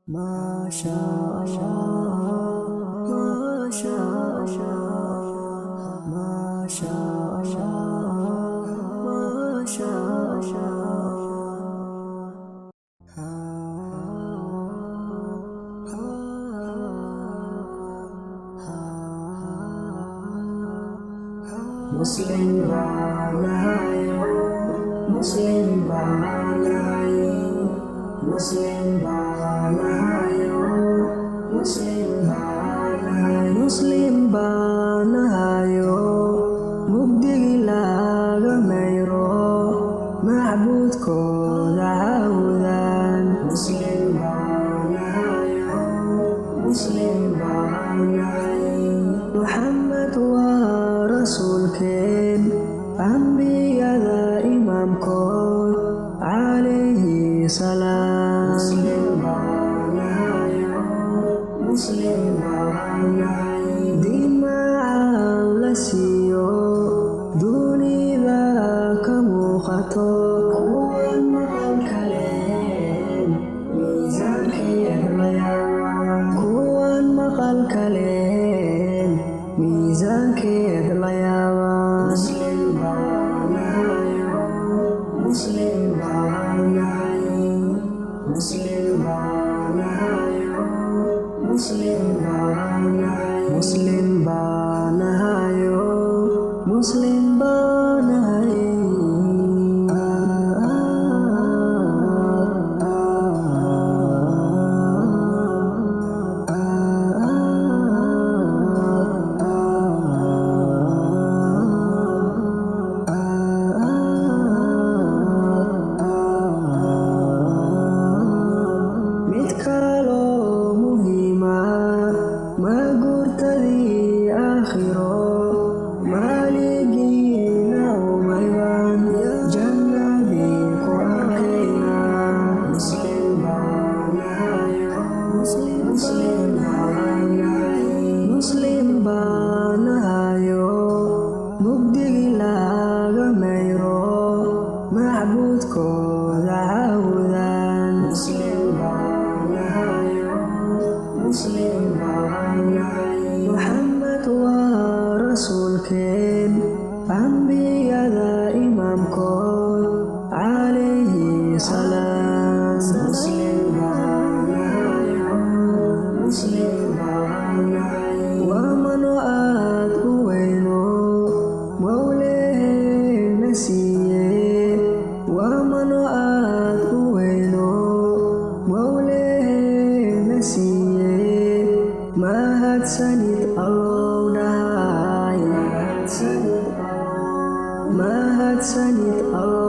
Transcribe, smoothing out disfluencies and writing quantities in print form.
Masya Allah, Masya Allah, Masya Allah, Masya Allah. Muslim balayo, Muslim balayo, Muslim balayo, Muslim balayo, Muslim balayo, mugdigilaga mayro, macbudkooda cawdan. Muslim balayo, Muslim balayo, Muhammad waa rasuulkeen, ambiyada imaamkood calayhi salaam. Muslim balayo, Muslim balayo, diin macaan la siiyo, dunida ka muuqato, kuwan maqal kaleen miisaankeed la yaabaan, kuwan maqal kaleen miisaankeed la yaabaan. Muslim balayo, Muslim balayo, Muslim balayo, Muslim balayo, Muslim balayo, Muslim balayo. Mid kaloo muhiima ma guurtadii aakhiro, maaligiina umayban jannadii ku arkayna. Muslim balayo, Muslim balayo, Muslim balayo, mugdigii laga mayro, macbudkooda cawdan. Muslim balayo, Muslim balayo, Muhammad waa rasuulkeen, ambiyada imaamkood calayhi salaam. Muslim balayo, Muslim balayo, waa mano aad u weyno, mawleena siiye, waa mano aad u weyno, mawleena siiye, mahadsanid allow dhahay, mahadsanid allow.